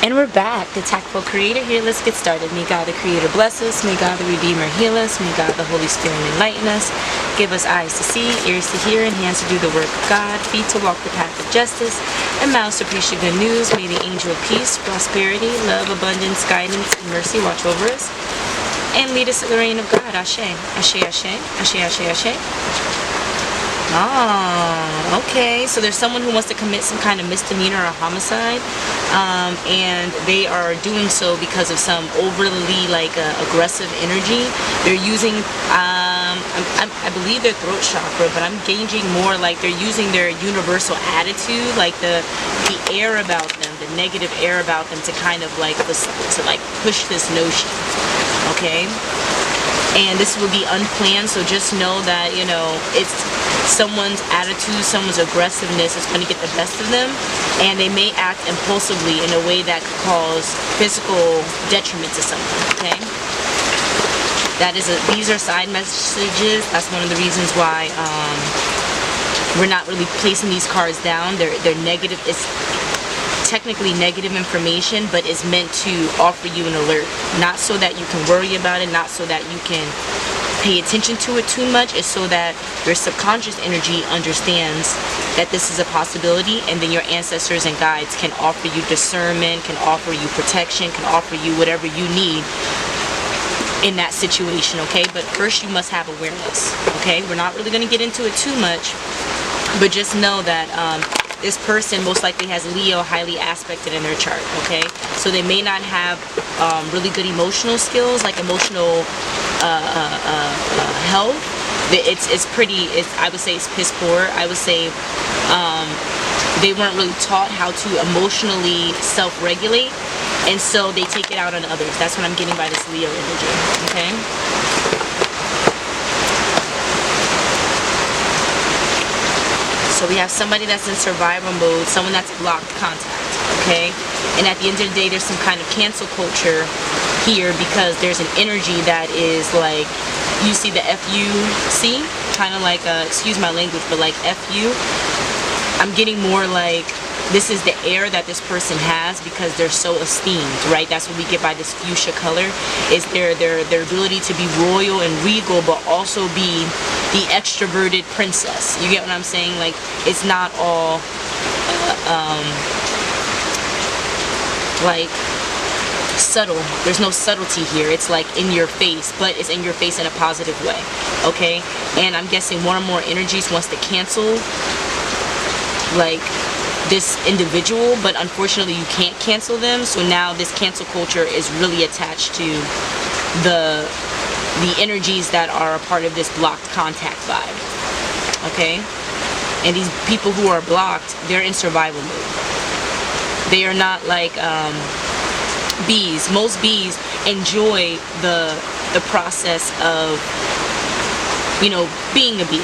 And we're back, the TAKful Creator here. Let's get started. May God the Creator bless us. May God the Redeemer heal us. May God the Holy Spirit enlighten us. Give us eyes to see, ears to hear, and hands to do the work of God, feet to walk the path of justice, and mouths to preach the good news. May the angel of peace, prosperity, love, abundance, guidance, and mercy watch over us and lead us to the reign of God. Ashe. Ashe, ashe, ashe, ashe, ashe. Oh, okay. So there's someone who wants to commit some kind of misdemeanor or homicide, and they are doing so because of some overly aggressive energy. They're using, I believe their throat chakra, but I'm gauging more like they're using their universal attitude, like the air about them, the negative air about them, to kind of push this notion. Okay. And this will be unplanned, so just know that, you know, it's someone's attitude, someone's aggressiveness is going to get the best of them, and they may act impulsively in a way that could cause physical detriment to someone, okay? These are side messages. That's one of the reasons why we're not really placing these cards down. They're negative. It's technically negative information, but it's meant to offer you an alert, not so that you can worry about it, not so that you can pay attention to it too much. It's so that your subconscious energy understands that this is a possibility, and then your ancestors and guides can offer you discernment, can offer you protection, can offer you whatever you need in that situation, okay? But first you must have awareness, okay? We're not really going to get into it too much, but just know that this person most likely has Leo highly aspected in their chart, okay? So they may not have really good emotional skills, like emotional health. I would say it's piss poor. I would say they weren't really taught how to emotionally self-regulate, and so they take it out on others. That's what I'm getting by this Leo energy, okay? So we have somebody that's in survival mode, someone that's blocked contact, okay? And at the end of the day, there's some kind of cancel culture here, because there's an energy that is like, you see the FU, kind of like, excuse my language, but like FU. I'm getting more like, this is the air that this person has because they're so esteemed, right? That's what we get by this fuchsia color, is their ability to be royal and regal, but also be the extroverted princess. You get what I'm saying? Like, it's not all like subtle. There's no subtlety here. It's like in your face, but it's in your face in a positive way, okay? And I'm guessing one or more energies wants to cancel like this individual, but unfortunately you can't cancel them. So now this cancel culture is really attached to the energies that are a part of this blocked contact vibe, okay? And these people who are blocked, they're in survival mode. They are not like bees. Most bees enjoy the process of, you know, being a bee.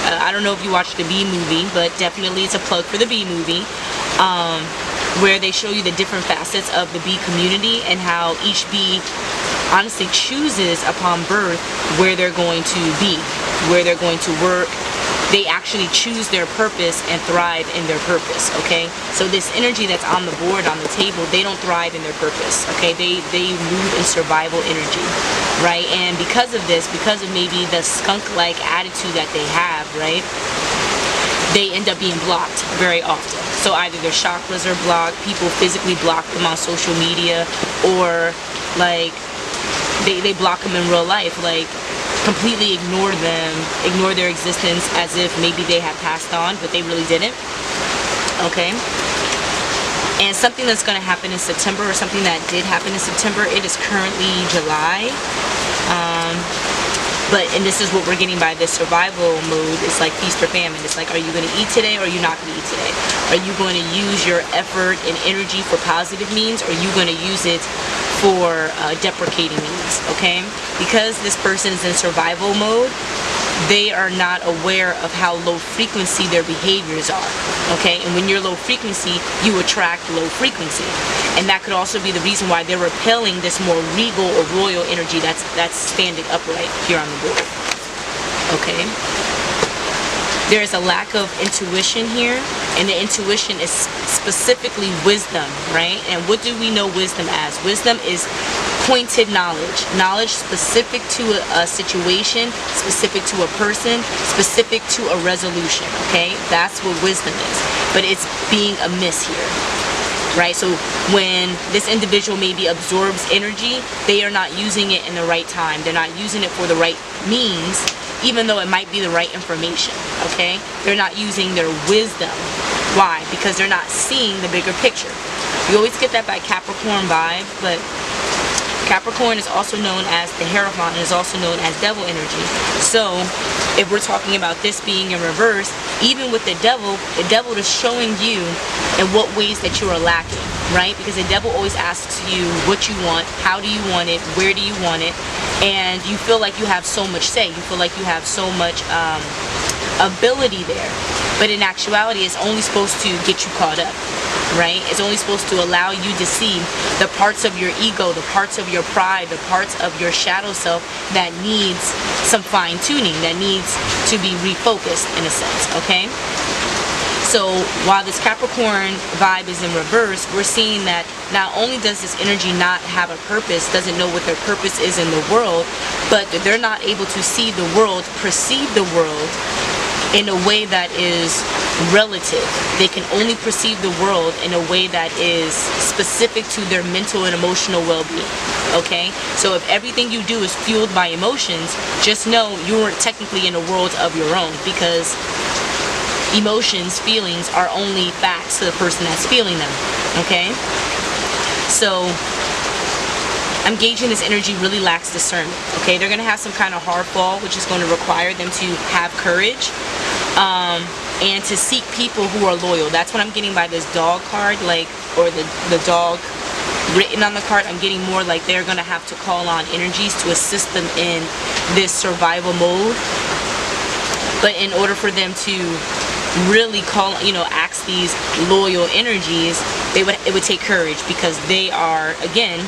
I don't know if you watched the Bee movie, but definitely it's a plug for the Bee movie, where they show you the different facets of the bee community and how each bee honestly chooses upon birth where they're going to be, where they're going to work. They actually choose their purpose and thrive in their purpose, okay? So this energy that's on the board, on the table, they don't thrive in their purpose, okay? They move in survival energy, right? And because of this, because of maybe the skunk-like attitude that they have, right, they end up being blocked very often. So either their chakras are blocked, people physically block them on social media, or like they block them in real life, like completely ignore them, ignore their existence as if maybe they had passed on, but they really didn't, okay? And something that's going to happen in September, or something that did happen in September, it is currently July, and this is what we're getting by this survival mode. It's like feast or famine. It's like, are you going to eat today, or are you not going to eat today? Are you going to use your effort and energy for positive means, or are you going to use it for deprecating means, okay? Because this person is in survival mode, they are not aware of how low frequency their behaviors are, okay? And when you're low frequency, you attract low frequency. And that could also be the reason why they're repelling this more regal or royal energy that's standing upright here on the board, okay? There is a lack of intuition here, and the intuition is specifically wisdom, right? And what do we know wisdom as? Wisdom is pointed knowledge. Knowledge specific to a situation, specific to a person, specific to a resolution, okay? That's what wisdom is. But it's being amiss here, right? So when this individual maybe absorbs energy, they are not using it in the right time. They're not using it for the right means, even though it might be the right information, okay? They're not using their wisdom. Why? Because they're not seeing the bigger picture. You always get that by Capricorn vibe, but Capricorn is also known as the Hierophant and is also known as devil energy. So if we're talking about this being in reverse, even with the devil is showing you in what ways that you are lacking, right? Because the devil always asks you what you want, how do you want it, where do you want it, and you feel like you have so much say, you feel like you have so much ability there. But in actuality, it's only supposed to get you caught up, right? It's only supposed to allow you to see the parts of your ego, the parts of your pride, the parts of your shadow self that needs some fine-tuning, that needs to be refocused in a sense, okay? So while this Capricorn vibe is in reverse, we're seeing that not only does this energy not have a purpose, doesn't know what their purpose is in the world, but they're not able to see the world, perceive the world in a way that is relative. They can only perceive the world in a way that is specific to their mental and emotional well-being, okay? So if everything you do is fueled by emotions, just know you're technically in a world of your own, because emotions, feelings are only facts to the person that's feeling them, okay? So I'm gauging this energy really lacks discernment, okay? They're going to have some kind of hard fall, which is going to require them to have courage and to seek people who are loyal. That's what I'm getting by this dog card, like, or the dog written on the card. I'm getting more like they're going to have to call on energies to assist them in this survival mode. But in order for them to really call, ask these loyal energies, it would take courage, because they are, again,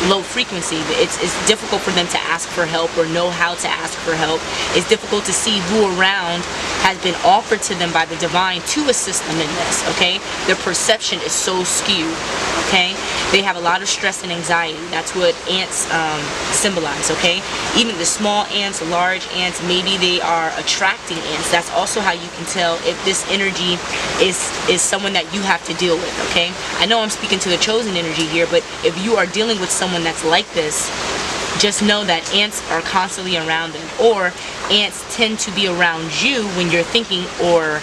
low frequency. It's difficult for them to ask for help or know how to ask for help. It's difficult to see who around has been offered to them by the divine to assist them in this, okay? Their perception is so skewed, okay? They have a lot of stress and anxiety. That's what ants symbolize, okay? Even the small ants, large ants, maybe they are attracting ants. That's also how you can tell if this energy is someone that you have to deal with, okay? I know I'm speaking to the chosen energy here, but if you are dealing with someone that's like this, just know that ants are constantly around them, or ants tend to be around you when you're thinking or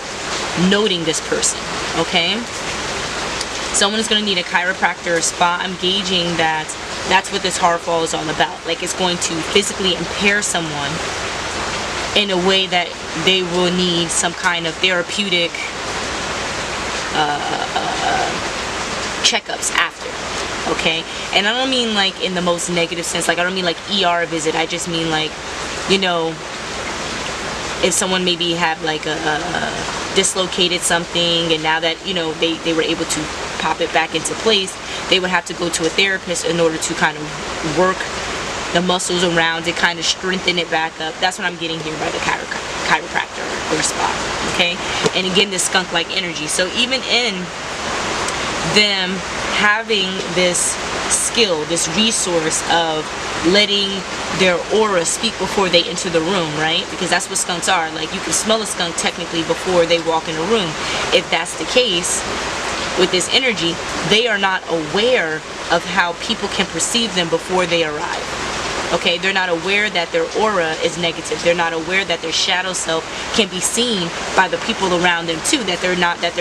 noting this person, okay? Someone is going to need a chiropractor or spa. I'm gauging that that's what this hard fall is all about. Like, it's going to physically impair someone in a way that they will need some kind of therapeutic checkups after, okay? And I don't mean like in the most negative sense, like I don't mean like ER visit. I just mean like, if someone maybe had like a dislocated something, and now that they were able to pop it back into place, they would have to go to a therapist in order to kind of work the muscles around it, kind of strengthen it back up. That's what I'm getting here by the chiropractor or spa, okay? And again, this skunk-like energy. So even in them having this skill, this resource of letting their aura speak before they enter the room, right? Because that's what skunks are. Like, you can smell a skunk technically before they walk in a room. If that's the case with this energy, they are not aware of how people can perceive them before they arrive. Okay, they're not aware that their aura is negative. They're not aware that their shadow self can be seen by the people around them too, that they're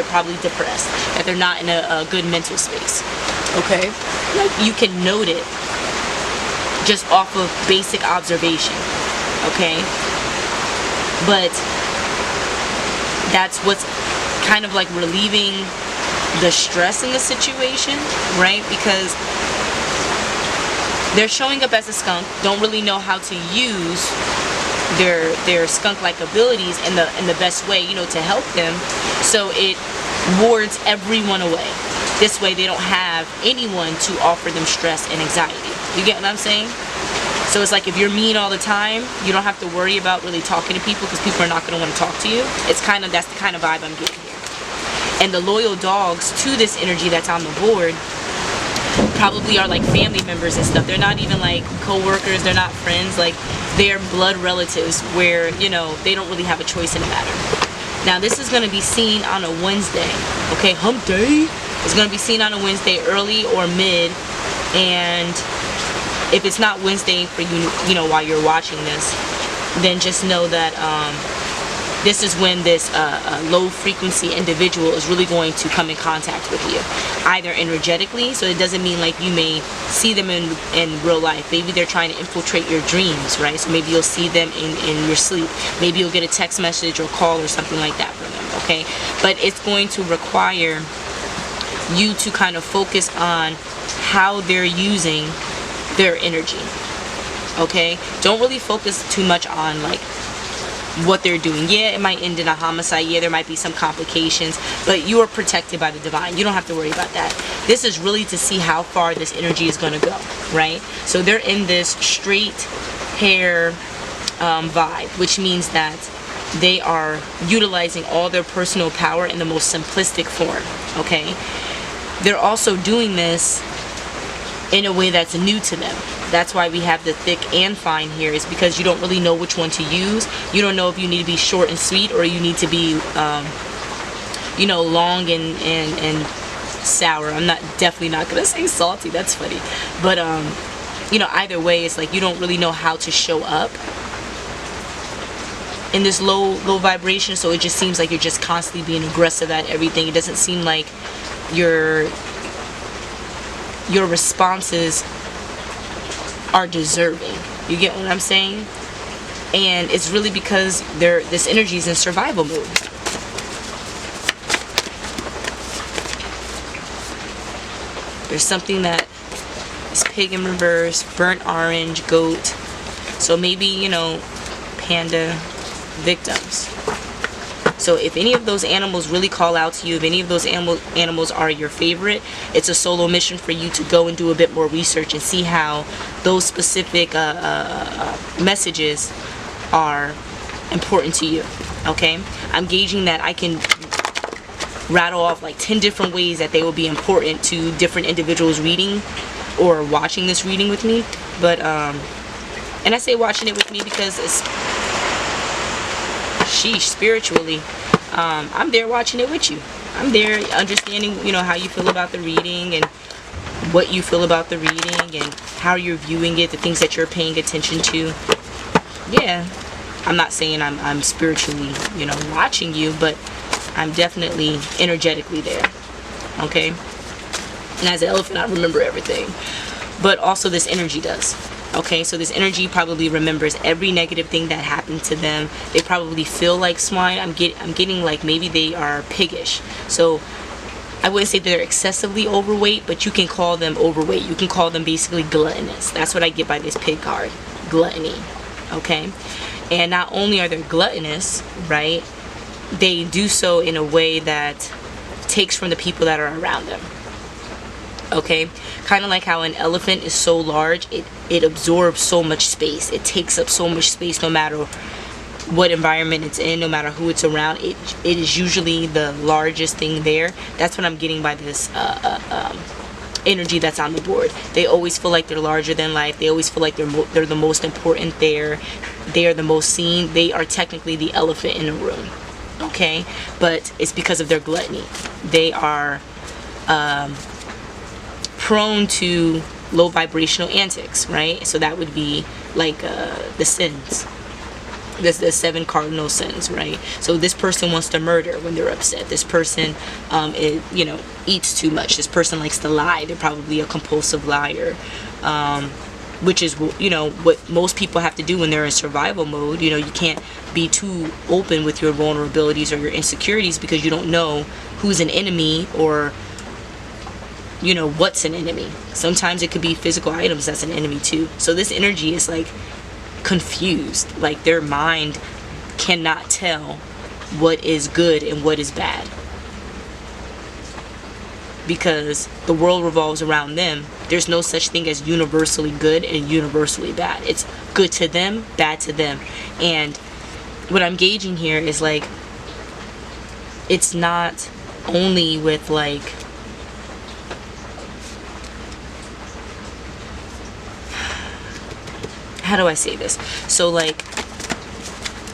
probably depressed, that they're not in a good mental space. Okay? Like, you can note it just off of basic observation. Okay? But that's what's kind of like relieving the stress in the situation, right? Because they're showing up as a skunk, don't really know how to use their skunk-like abilities in the best way, to help them. So it wards everyone away. This way they don't have anyone to offer them stress and anxiety. You get what I'm saying? So it's like if you're mean all the time, you don't have to worry about really talking to people because people are not going to want to talk to you. It's kind of, that's the kind of vibe I'm getting here. And the loyal dogs to this energy that's on the board probably are like family members and stuff. They're not even like co-workers, they're not friends, like they're blood relatives where, you know, they don't really have a choice in the matter. Now this is going to be seen on a Wednesday, okay, hump day. It's going to be seen on a Wednesday, early or mid, and if it's not Wednesday for you, you know, while you're watching this, then just know that this is when this low frequency individual is really going to come in contact with you, either energetically, so it doesn't mean like you may see them in real life. Maybe they're trying to infiltrate your dreams, right? So maybe you'll see them in your sleep. Maybe you'll get a text message or call or something like that from them, okay? But it's going to require you to kind of focus on how they're using their energy, okay? Don't really focus too much on like what they're doing. Yeah, it might end in a homicide. Yeah, there might be some complications, but you are protected by the divine. You don't have to worry about that. This is really to see how far this energy is going to go, right? So they're in this straight hair vibe, which means that they are utilizing all their personal power in the most simplistic form, okay? They're also doing this in a way that's new to them. That's why we have the thick and fine here, is because you don't really know which one to use. You don't know if you need to be short and sweet or you need to be, you know, long and sour. I'm definitely not gonna say salty. That's funny. But, you know, either way, it's like you don't really know how to show up in this low vibration. So it just seems like you're just constantly being aggressive at everything. It doesn't seem like your responses are deserving. You get what I'm saying? And it's really because this energy is in survival mode. There's something that is pig in reverse, burnt orange, goat. So maybe, you know, panda victims. So if any of those animals really call out to you, if any of those animals are your favorite, it's a solo mission for you to go and do a bit more research and see how those specific messages are important to you, okay? I'm gauging that I can rattle off like 10 different ways that they will be important to different individuals reading or watching this reading with me. But, and I say watching it with me because it's, spiritually, I'm there watching it with you. I'm there understanding, you know, how you feel about the reading and what you feel about the reading and how you're viewing it, the things that you're paying attention to. Yeah, I'm not saying I'm spiritually, you know, watching you, but I'm definitely energetically there, okay? And as an elephant, I remember everything, but also this energy does. Okay, so this energy probably remembers every negative thing that happened to them. They probably feel like swine. I'm getting like maybe they are piggish. So I wouldn't say they're excessively overweight, but you can call them overweight. You can call them basically gluttonous. That's what I get by this pig card, gluttony. Okay, and not only are they gluttonous, right? They do so in a way that takes from the people that are around them. Okay, kind of like how an elephant is so large, it absorbs so much space. It takes up so much space no matter what environment it's in, no matter who it's around. It is usually the largest thing there. That's what I'm getting by this energy that's on the board. They always feel like they're larger than life. They always feel like they're the most important there. They are the most seen. They are technically the elephant in the room. Okay, but it's because of their gluttony. They are prone to low vibrational antics, right? So that would be like the sins, the 7 cardinal sins, right? So this person wants to murder when they're upset. This person you know, eats too much. This person likes to lie. They're probably a compulsive liar, which is, you know, what most people have to do when they're in survival mode. You know, you can't be too open with your vulnerabilities or your insecurities because you don't know who's an enemy or, you know, what's an enemy. Sometimes it could be physical items that's an enemy too. So this energy is like confused. Like their mind cannot tell what is good and what is bad. because the world revolves around them. There's no such thing as universally good and universally bad. It's good to them, bad to them. And what I'm gauging here is like, it's not only with like, how do I say this? So like,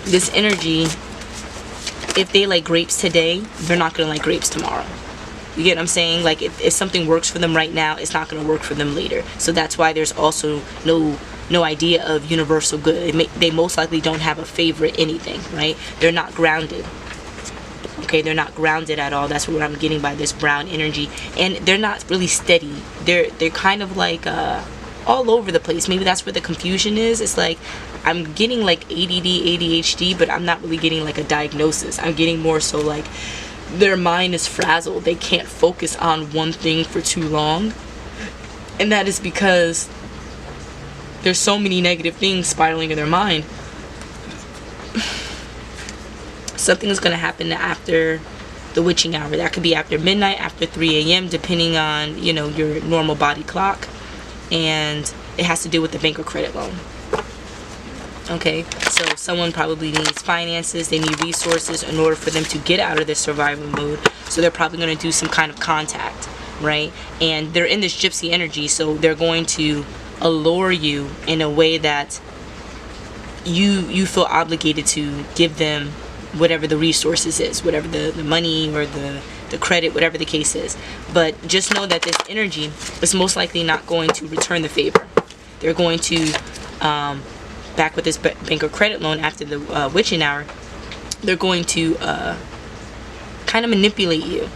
this energy, if they like grapes today, they're not gonna like grapes tomorrow. You get what I'm saying? Like, if something works for them right now, it's not going to work for them later. So that's why there's also no idea of universal good. They most likely don't have a favorite anything, right? They're not grounded. Okay, they're not grounded at all. That's what I'm getting by this brown energy. And they're not really steady. They're kind of like all over the place. Maybe that's where the confusion is. It's like, I'm getting like ADD, ADHD, but I'm not really getting like a diagnosis. I'm getting more so like, their mind is frazzled. They can't focus on one thing for too long. And that is because there's so many negative things spiraling in their mind. Something is going to happen after the witching hour. That could be after midnight, after 3 a.m., depending on, you know, your normal body clock. And it has to do with the bank or credit loan. Okay, so someone probably needs finances, they need resources in order for them to get out of this survival mode. So they're probably going to do some kind of contact, right? And they're in this gypsy energy, so they're going to allure you in a way that you feel obligated to give them whatever the resources is, whatever the money or the credit, whatever the case is. But just know that this energy is most likely not going to return the favor. They're going to back with this bank or credit loan after the witching hour, they're going to kind of manipulate you,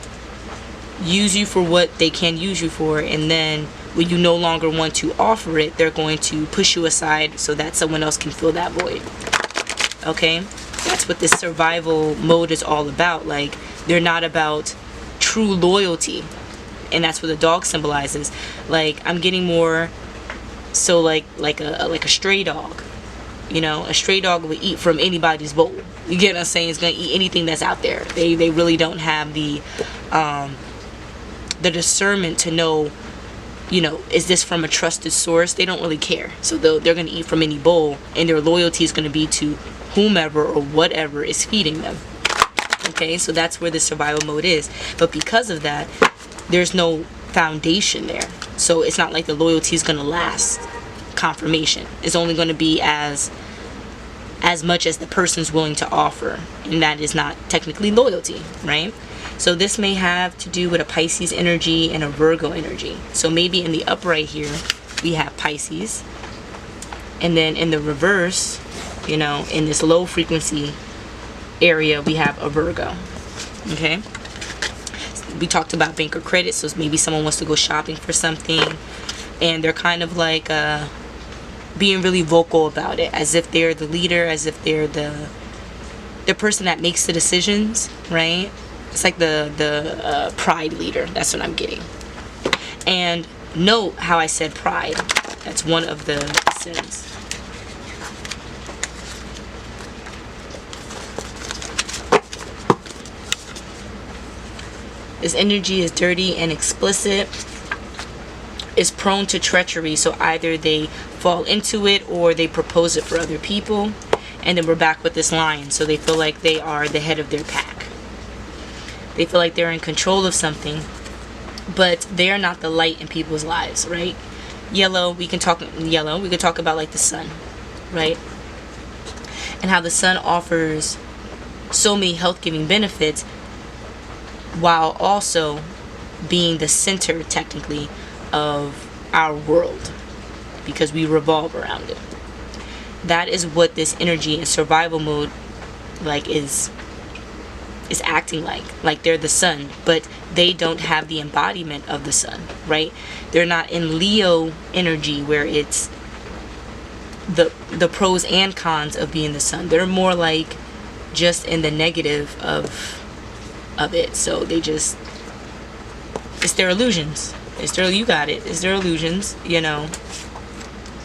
use you for what they can use you for, and then when you no longer want to offer it, they're going to push you aside so that someone else can fill that void. Okay, that's what this survival mode is all about. Like, they're not about true loyalty, and that's what the dog symbolizes. Like, I'm getting more so like a stray dog. You know, a stray dog will eat from anybody's bowl. You get what I'm saying? It's gonna eat anything that's out there. They really don't have the discernment to know, you know, is this from a trusted source? They don't really care. So they're gonna eat from any bowl, and their loyalty is gonna be to whomever or whatever is feeding them. Okay, so that's where the survival mode is. But because of that, there's no foundation there. So it's not like the loyalty is gonna last. Confirmation is only going to be as much as the person's willing to offer, and that is not technically loyalty, right? So this may have to do with a Pisces energy and a Virgo energy. So maybe in the upright here we have Pisces, and then in the reverse, you know, in this low frequency area we have a Virgo. Okay, we talked about bank or credit, so maybe someone wants to go shopping for something, and they're kind of like being really vocal about it, as if they're the leader, as if they're the person that makes the decisions, right? It's like the pride leader. That's what I'm getting. And note how I said pride. That's one of the sins. This energy is dirty and explicit. Is prone to treachery, so either they fall into it or they propose it for other people. And then we're back with this lion, so they feel like they are the head of their pack. They feel like they're in control of something, but they are not the light in people's lives, right? Yellow, we can talk about like the sun, right? And how the sun offers so many health-giving benefits while also being the center, technically, of our world, because we revolve around it. That is what this energy in survival mode like is acting like they're the sun, but they don't have the embodiment of the sun, right? They're not in Leo energy where it's the pros and cons of being the sun. They're more like just in the negative of it. So they just, it's their illusions. You got it. It's their illusions, you know.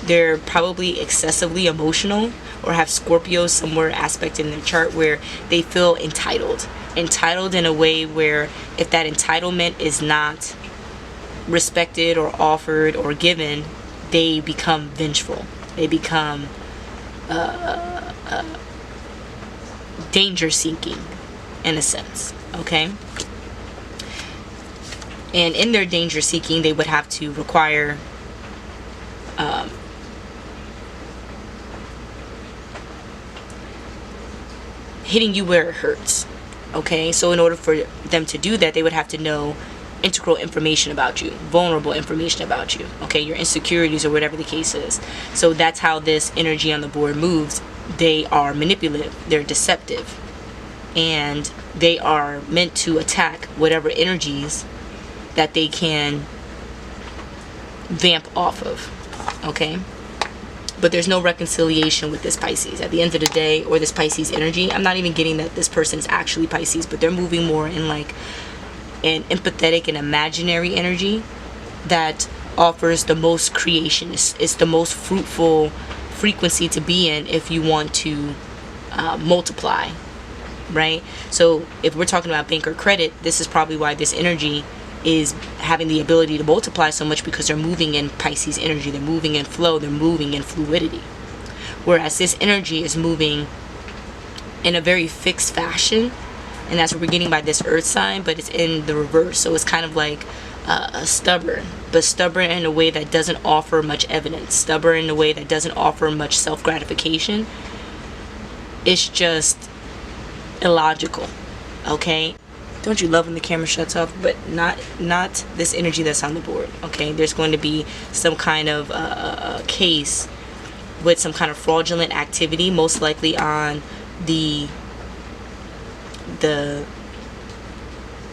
They're probably excessively emotional or have Scorpio somewhere aspect in their chart where they feel entitled, entitled in a way where if that entitlement is not respected or offered or given, they become vengeful. They become danger seeking in a sense, okay? And in their danger seeking, they would have to require hitting you where it hurts, okay? So in order for them to do that, they would have to know integral information about you, vulnerable information about you, okay? Your insecurities or whatever the case is. So that's how this energy on the board moves. They are manipulative, they're deceptive, and they are meant to attack whatever energies that they can vamp off of, okay? But there's no reconciliation with this Pisces at the end of the day, or this Pisces energy. I'm not even getting that this person is actually Pisces, but they're moving more in like an empathetic and imaginary energy that offers the most creation. It's the most fruitful frequency to be in if you want to multiply, right? So if we're talking about bank or credit, this is probably why this energy is having the ability to multiply so much, because they're moving in Pisces energy, they're moving in flow, they're moving in fluidity. Whereas this energy is moving in a very fixed fashion, and that's what we're getting by this earth sign, but it's in the reverse. So it's kind of like stubborn, but stubborn in a way that doesn't offer much evidence, stubborn in a way that doesn't offer much self-gratification. It's just illogical, okay? Don't you love when the camera shuts off? But not this energy that's on the board, okay? There's going to be some kind of case with some kind of fraudulent activity, most likely on the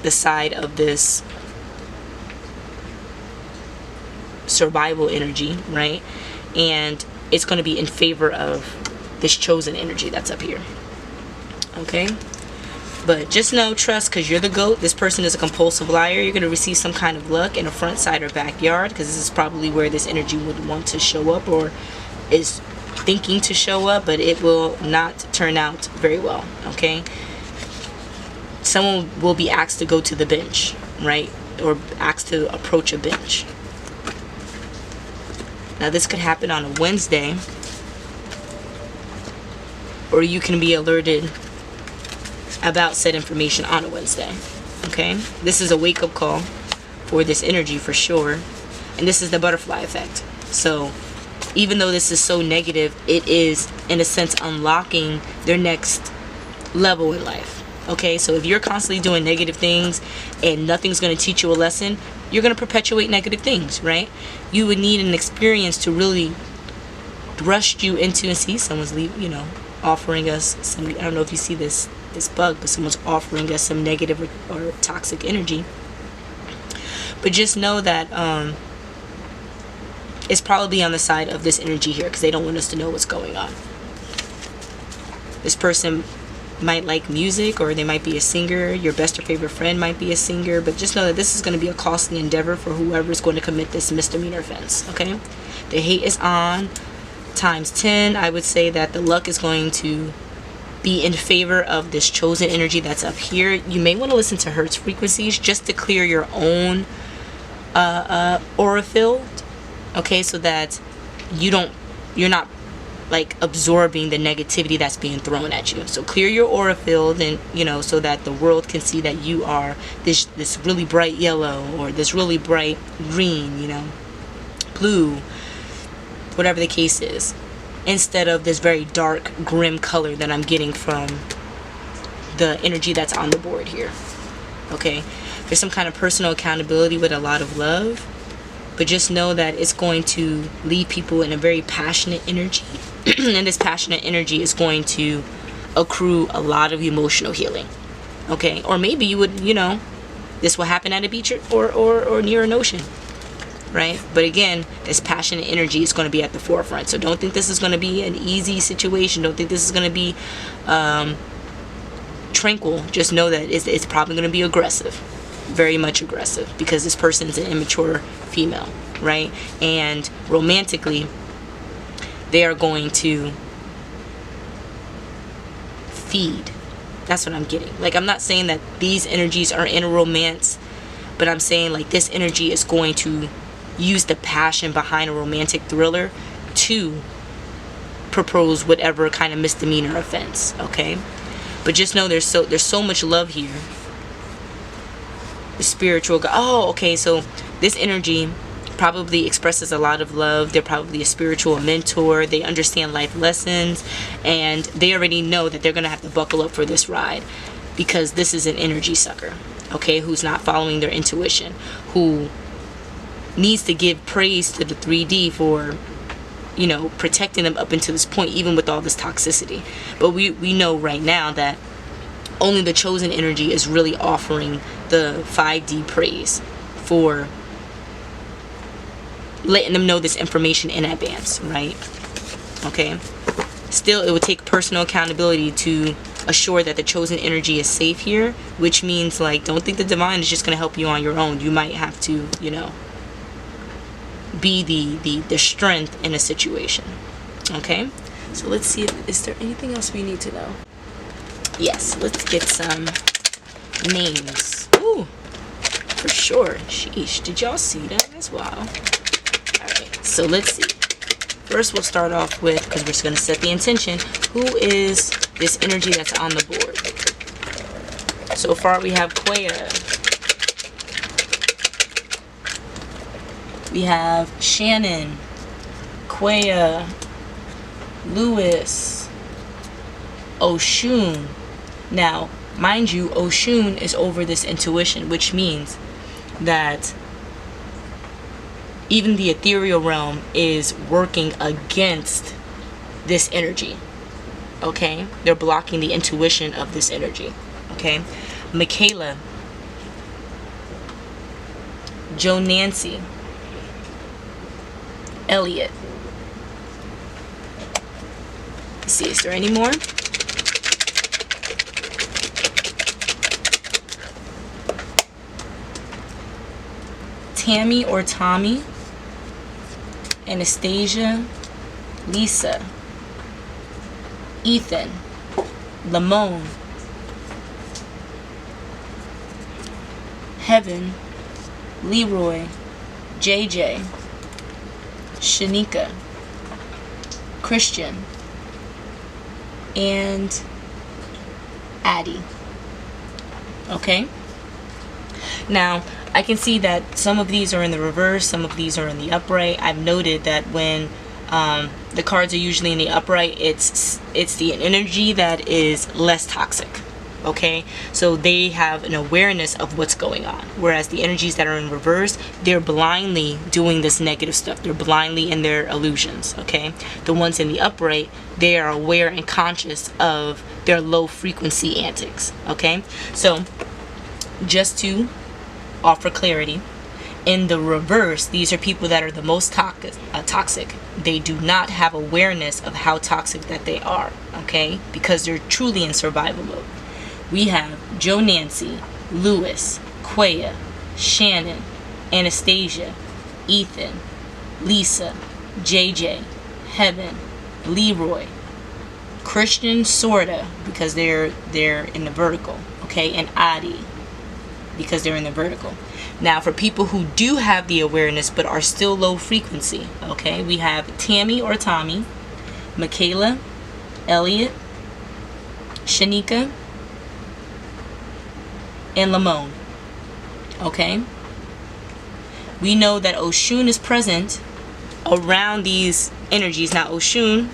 side of this survival energy, right? And it's going to be in favor of this chosen energy that's up here, okay? But just know, trust, because you're the GOAT. This person is a compulsive liar. You're going to receive some kind of luck in a front, side, or backyard, because this is probably where this energy would want to show up, or is thinking to show up, but it will not turn out very well, okay? Someone will be asked to go to the bench, right? Or asked to approach a bench. Now this could happen on a Wednesday, or you can be alerted about said information on a Wednesday, okay? This is a wake-up call for this energy for sure, and this is the butterfly effect. So even though this is so negative, it is in a sense unlocking their next level in life, okay? So if you're constantly doing negative things and nothing's going to teach you a lesson, you're going to perpetuate negative things, right? You would need an experience to really thrust you into, and see someone's offering us some, I don't know if you see this bug, but someone's offering us some negative or toxic energy. But just know that it's probably on the side of this energy here, because they don't want us to know what's going on. This person might like music, or they might be a singer. Your best or favorite friend might be a singer, but just know that this is going to be a costly endeavor for whoever's going to commit this misdemeanor offense, okay? The hate is on times 10. I would say that the luck is going to be in favor of this chosen energy that's up here. You may want to listen to Hertz frequencies just to clear your own aura field, okay, so that you're not like absorbing the negativity that's being thrown at you. So clear your aura field, and so that the world can see that you are this really bright yellow, or this really bright green, blue, whatever the case is, instead of this very dark, grim color that I'm getting from the energy that's on the board here, okay? There's some kind of personal accountability with a lot of love, but just know that it's going to leave people in a very passionate energy, and this passionate energy is going to accrue a lot of emotional healing, okay? Or maybe you would, this will happen at a beach or near an ocean, right? But again, this passionate energy is going to be at the forefront. So don't think this is going to be an easy situation. Don't think this is going to be tranquil. Just know that it's probably going to be aggressive, very much aggressive, because this person is an immature female, right? And romantically, they are going to feed That's what I'm getting. Like, I'm not saying that these energies are in a romance, but I'm saying like this energy is going to use the passion behind a romantic thriller to propose whatever kind of misdemeanor offense, okay? But just know there's so much love here. The spiritual God. Oh, okay, so this energy probably expresses a lot of love. They're probably a spiritual mentor. They understand life lessons, and they already know that they're gonna have to buckle up for this ride, because this is an energy sucker, okay, who's not following their intuition, who needs to give praise to the 3D for, you know, protecting them up until this point, even with all this toxicity. But we know right now that only the chosen energy is really offering the 5D praise for letting them know this information in advance, right? Okay. Still, it would take personal accountability to assure that the chosen energy is safe here, which means, like, don't think the divine is just going to help you on your own. You might have to, you know, be the strength in a situation. Okay, so let's see, is there anything else we need to know? Yes, let's get some names. Ooh, for sure. Sheesh, did y'all see that? That's wild. Alright, so let's see. First, we'll start off with, because we're just going to set the intention, who is this energy that's on the board? So far, we have Quaya. We have Shannon, Quaya, Lewis, Oshun. Now, mind you, Oshun is over this intuition, which means that even the ethereal realm is working against this energy. Okay? They're blocking the intuition of this energy. Okay? Michaela, Joe Nancy, Elliot. Let's see, is there any more? Tammy or Tommy, Anastasia, Lisa, Ethan, Lamone, Heaven, Leroy, JJ, Shanika, Christian, and Addie. Okay? Now, I can see that some of these are in the reverse, some of these are in the upright. I've noted that when the cards are usually in the upright, it's the energy that is less toxic. Okay, so they have an awareness of what's going on, whereas the energies that are in reverse, they're blindly doing this negative stuff. They're blindly in their illusions. Okay, the ones in the upright, they are aware and conscious of their low frequency antics. Okay, so just to offer clarity, in the reverse, these are people that are the most toxic. They do not have awareness of how toxic that they are. Okay, because they're truly in survival mode. We have Joe Nancy, Lewis, Quaya, Shannon, Anastasia, Ethan, Lisa, JJ, Heaven, Leroy, Christian, sorta, because they're in the vertical, okay, and Adi, because they're in the vertical. Now, for people who do have the awareness but are still low frequency, okay, we have Tammy or Tommy, Michaela, Elliot, Shanika, and Lamone. Okay, we know that Oshun is present around these energies. Now, Oshun,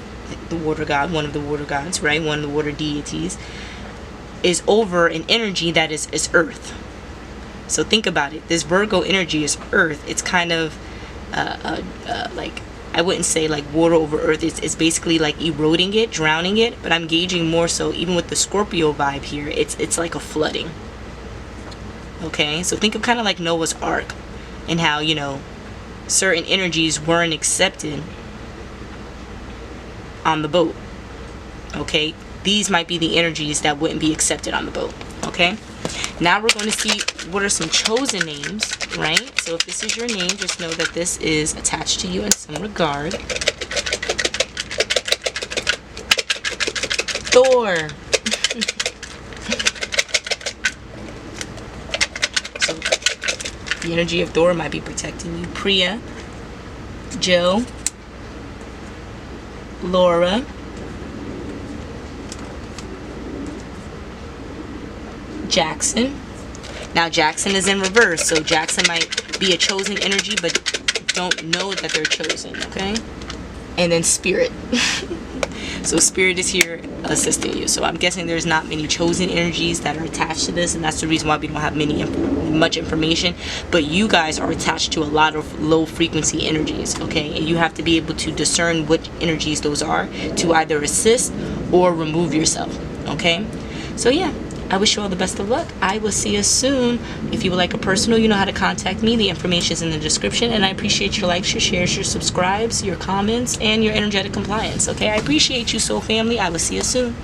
the water god, one of the water gods, right, one of the water deities, is over an energy that is earth. So think about it. This Virgo energy is earth. It's kind of like, I wouldn't say like water over earth. It's basically like eroding it, drowning it. But I'm gauging more so, even with the Scorpio vibe here, it's like a flooding. Okay, so think of kind of like Noah's Ark, and how, you know, certain energies weren't accepted on the boat. Okay, these might be the energies that wouldn't be accepted on the boat. Okay, now we're going to see what are some chosen names, right? So if this is your name, just know that this is attached to you in some regard. Thor, The energy of Thor might be protecting you. Priya, Joe, Laura, Jackson. Now Jackson is in reverse, so Jackson might be a chosen energy, but don't know that they're chosen, okay? And then Spirit. So Spirit is here assisting you. So I'm guessing there's not many chosen energies that are attached to this, and that's the reason why we don't have much information. But you guys are attached to a lot of low frequency energies, okay? And you have to be able to discern which energies those are to either assist or remove yourself, okay? So yeah, I wish you all the best of luck. I will see you soon. If you would like a personal, you know how to contact me. The information is in the description. And I appreciate your likes, your shares, your subscribes, your comments, and your energetic compliance. Okay, I appreciate you, soul family. I will see you soon.